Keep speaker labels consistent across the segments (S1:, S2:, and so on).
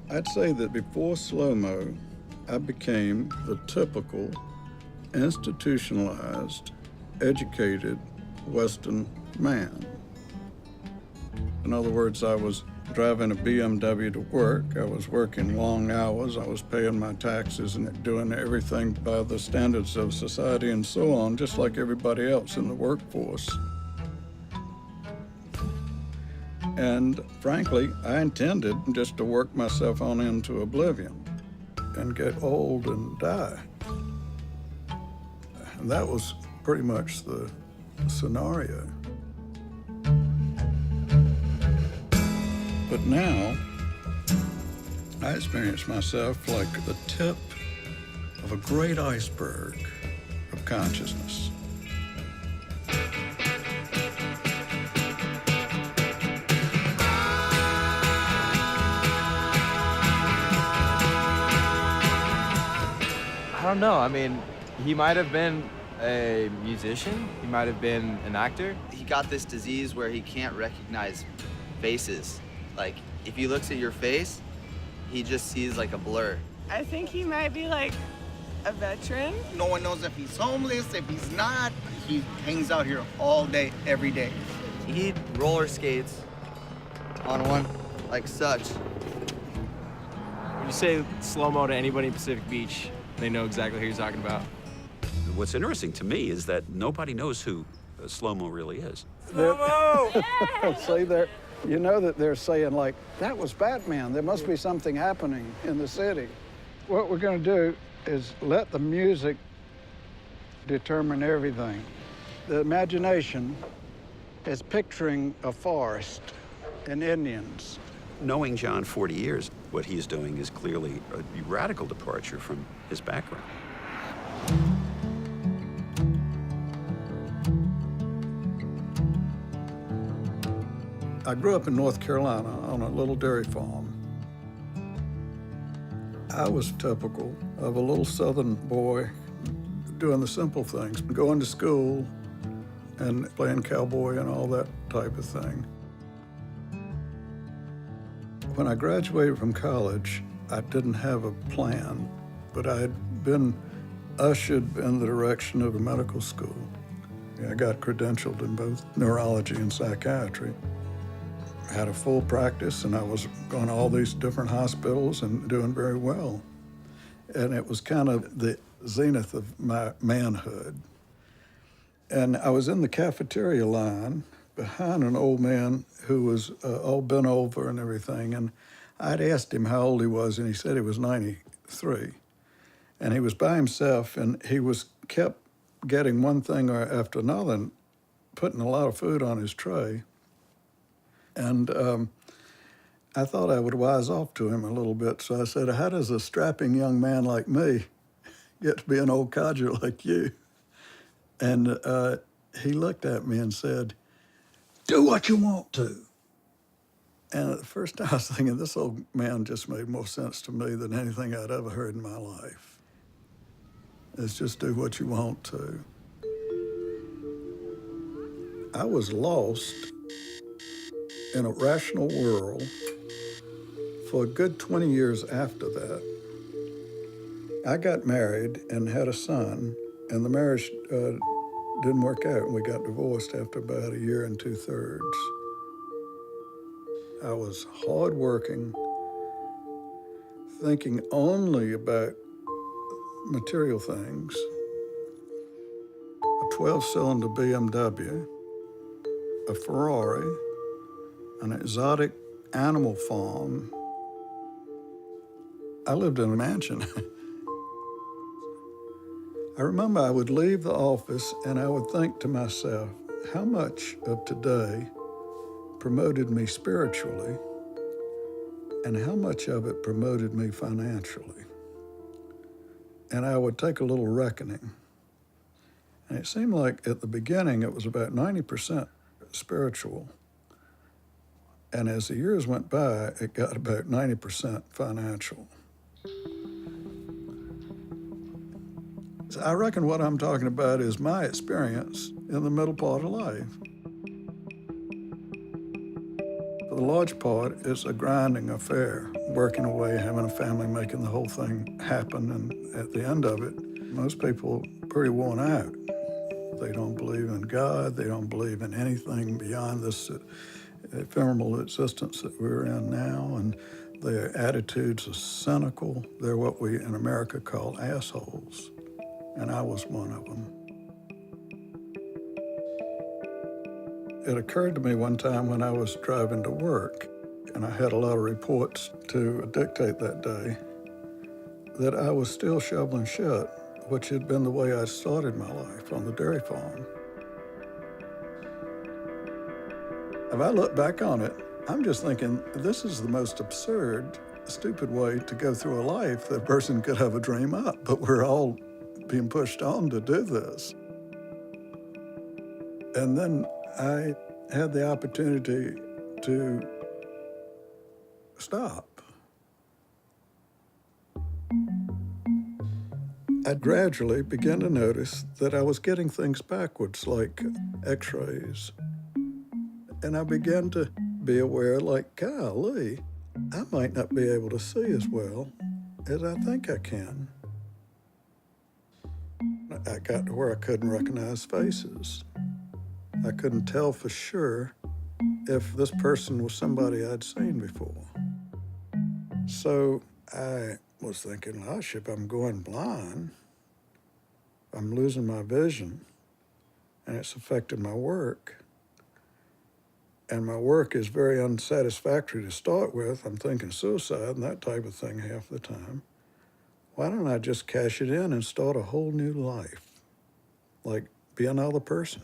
S1: I'd say that before Slomo, I became the typical institutionalized, educated Western man. In other words, I was driving a BMW to work. I was working long hours. I was paying my taxes and doing everything by the standards of society and so on, just like everybody else in the workforce. And frankly, I intended just to work myself on into oblivion and get old and die. And that was pretty much the scenario. But now, I experience myself like the tip of a great iceberg of consciousness.
S2: I don't know. I mean, he might have been a musician. He might have been an actor.
S3: He got this disease where he can't recognize faces. Like, if he looks at your face, he just sees like a blur.
S4: I think he might be like a veteran.
S5: No one knows if he's homeless, if he's not. He hangs out here all day, every day.
S3: He roller skates on one like such.
S2: When you say Slomo to anybody in Pacific Beach, they know exactly who you're talking about.
S6: What's interesting to me is that nobody knows who Slomo really is.
S1: Slomo! See, you know that they're saying, like, that was Batman. There must be something happening in the city. What we're going to do is let the music determine everything. The imagination is picturing a forest and Indians.
S6: Knowing John 40 years, what he's doing is clearly a radical departure from his background.
S1: I grew up in North Carolina on a little dairy farm. I was typical of a little southern boy doing the simple things, going to school and playing cowboy and all that type of thing. When I graduated from college, I didn't have a plan, but I had been ushered in the direction of a medical school. I got credentialed in both neurology and psychiatry. I had a full practice, and I was going to all these different hospitals and doing very well. And it was kind of the zenith of my manhood. And I was in the cafeteria line behind an old man who was all bent over and everything. And I'd asked him how old he was, and he said he was 93. And he was by himself, and he was kept getting one thing after another and putting a lot of food on his tray. And I thought I would wise off to him a little bit. So I said, how does a strapping young man like me get to be an old codger like you? And he looked at me and said, do what you want to. And at the first time I was thinking, this old man just made more sense to me than anything I'd ever heard in my life. It's just do what you want to. I was lost in a rational world for a good 20 years after that. I got married and had a son, and the marriage didn't work out, and we got divorced after about 1 2 years. I was hardworking, thinking only about material things, a 12-cylinder BMW, a Ferrari, an exotic animal farm. I lived in a mansion. I remember I would leave the office and I would think to myself, how much of today promoted me spiritually and how much of it promoted me financially? And I would take a little reckoning. And it seemed like at the beginning it was about 90% spiritual. And as the years went by, it got about 90% financial. So I reckon what I'm talking about is my experience in the middle part of life. For the large part, it's a grinding affair, working away, having a family, making the whole thing happen, and at the end of it, most people are pretty worn out. They don't believe in God, they don't believe in anything beyond this ephemeral existence that we're in now, and their attitudes are cynical. They're what we in America call assholes, and I was one of them. It occurred to me one time when I was driving to work, and I had a lot of reports to dictate that day, that I was still shoveling shit, which had been the way I started my life on the dairy farm. If I look back on it, I'm just thinking, this is the most absurd, stupid way to go through a life that a person could have a dream up, but we're all being pushed on to do this. And then I had the opportunity to stop. I gradually began to notice that I was getting things backwards, like x-rays. And I began to be aware, like, golly, I might not be able to see as well as I think I can. I got to where I couldn't recognize faces. I couldn't tell for sure if this person was somebody I'd seen before. So I was thinking, gosh, if I'm going blind, I'm losing my vision, and it's affected my work, and my work is very unsatisfactory to start with. I'm thinking suicide and that type of thing half the time. Why don't I just cash it in and start a whole new life? Like, be another person,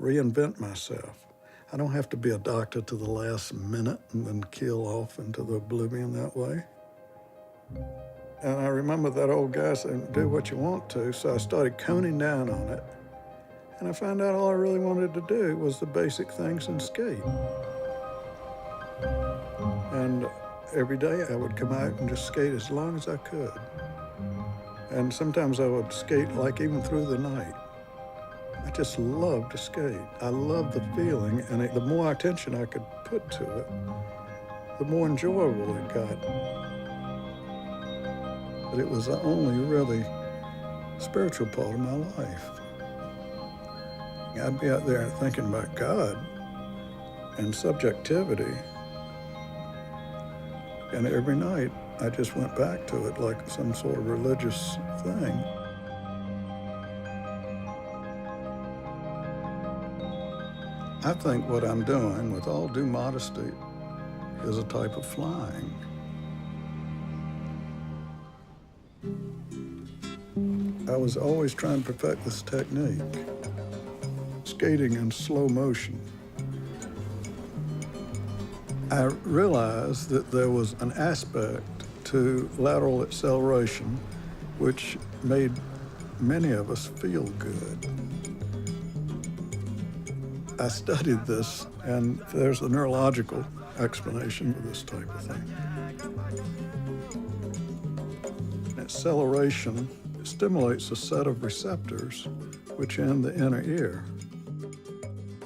S1: reinvent myself. I don't have to be a doctor to the last minute and then keel off into the oblivion that way. And I remember that old guy saying, do what you want to, so I started coning down on it. And I found out all I really wanted to do was the basic things and skate. And every day I would come out and just skate as long as I could. And sometimes I would skate like even through the night. I just loved to skate. I loved the feeling, and the more attention I could put to it, the more enjoyable it got. But it was the only really spiritual part of my life. I'd be out there thinking about God and subjectivity, and every night I just went back to it like some sort of religious thing. I think what I'm doing, with all due modesty, is a type of flying. I was always trying to perfect this technique, skating in slow motion. I realized that there was an aspect to lateral acceleration which made many of us feel good. I studied this, and there's a neurological explanation for this type of thing. Acceleration stimulates a set of receptors which are in the inner ear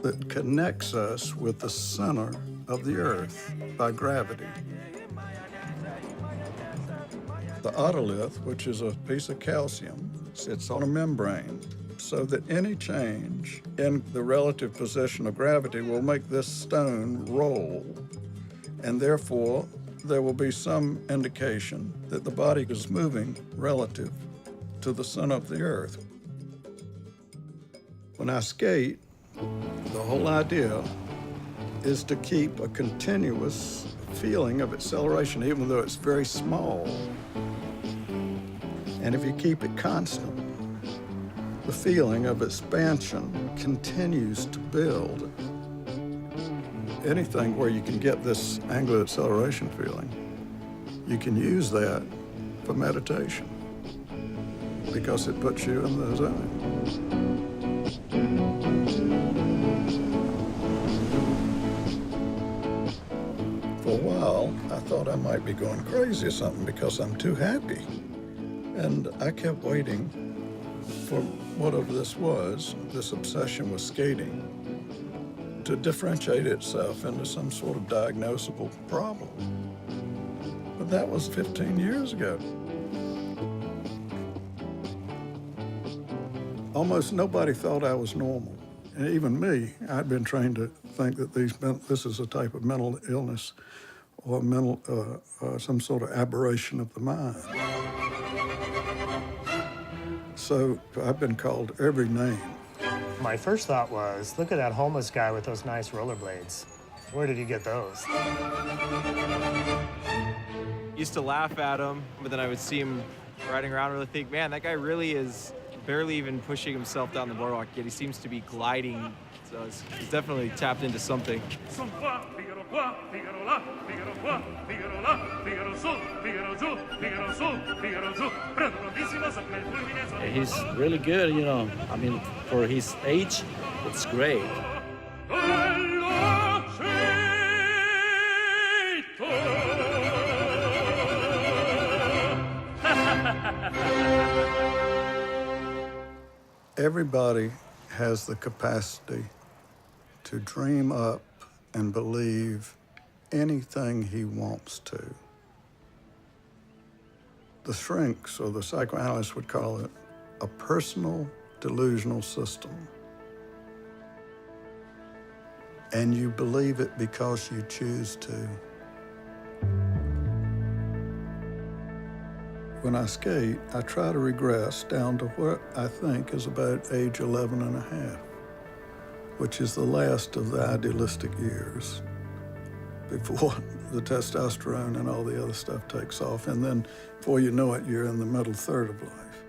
S1: that connects us with the center of the earth by gravity. The otolith, which is a piece of calcium, sits on a membrane so that any change in the relative position of gravity will make this stone roll, and therefore there will be some indication that the body is moving relative to the center of the earth. When I skate, the whole idea is to keep a continuous feeling of acceleration, even though it's very small. And if you keep it constant, the feeling of expansion continues to build. Anything where you can get this angular acceleration feeling, you can use that for meditation because it puts you in the zone. For a while, I thought I might be going crazy or something because I'm too happy. And I kept waiting for whatever this was, this obsession with skating, to differentiate itself into some sort of diagnosable problem. But that was 15 years ago. Almost nobody thought I was normal. And even me, I'd been trained to think that this is a type of mental illness or some sort of aberration of the mind. So I've been called every name.
S7: My first thought was, look at that homeless guy with those nice rollerblades. Where did he get those?
S2: Used to laugh at him, but then I would see him riding around and really think, man, that guy really is barely even pushing himself down the boardwalk, yet he seems to be gliding. So he's definitely tapped into something.
S8: He's really good, you know. I mean, for his age, it's great.
S1: Everybody has the capacity to dream up and believe anything he wants to. The shrinks, or the psychoanalysts would call it, a personal delusional system. And you believe it because you choose to. When I skate, I try to regress down to what I think is about age 11 and a half, which is the last of the idealistic years before the testosterone and all the other stuff takes off. And then before you know it, you're in the middle third of life.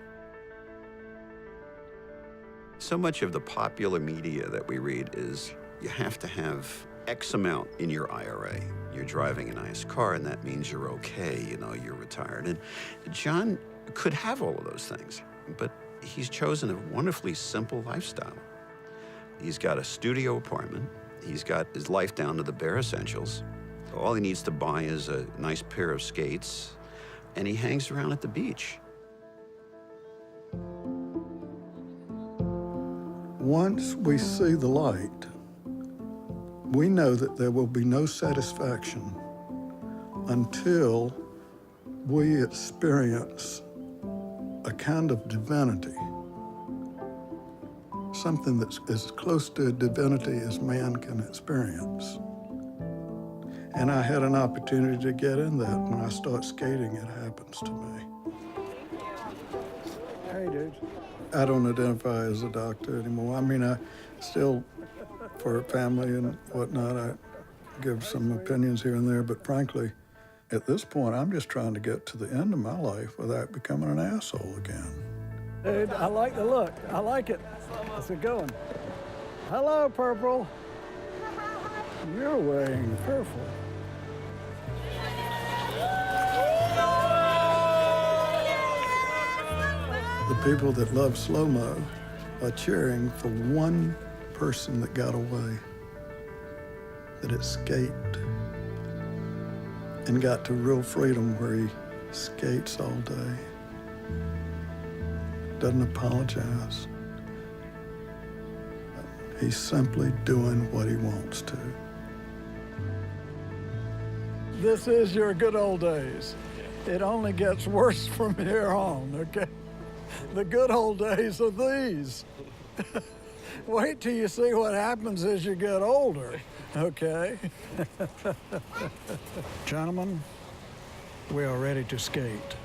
S6: So much of the popular media that we read is you have to have X amount in your IRA. You're driving a nice car, and that means you're okay, you know, you're retired. And John could have all of those things, but he's chosen a wonderfully simple lifestyle. He's got a studio apartment. He's got his life down to the bare essentials. All he needs to buy is a nice pair of skates, and he hangs around at the beach.
S1: Once we see the light, we know that there will be no satisfaction until we experience a kind of divinity, something that's as close to divinity as man can experience. And I had an opportunity to get in that. When I start skating, it happens to me.
S7: Hey, dude.
S1: I don't identify as a doctor anymore. I mean, I still, for family and whatnot, I give some opinions here and there, but frankly, at this point, I'm just trying to get to the end of my life without becoming an asshole again.
S9: Dude, I like the look. I like it. How's it going? Hello, Purple. You're wearing purple.
S1: The people that love Slomo are cheering for one person that got away, that escaped and got to real freedom where he skates all day, doesn't apologize. He's simply doing what he wants to.
S9: This is your good old days. It only gets worse from here on, okay? The good old days are these. Wait till you see what happens as you get older, okay? Gentlemen, we are ready to skate.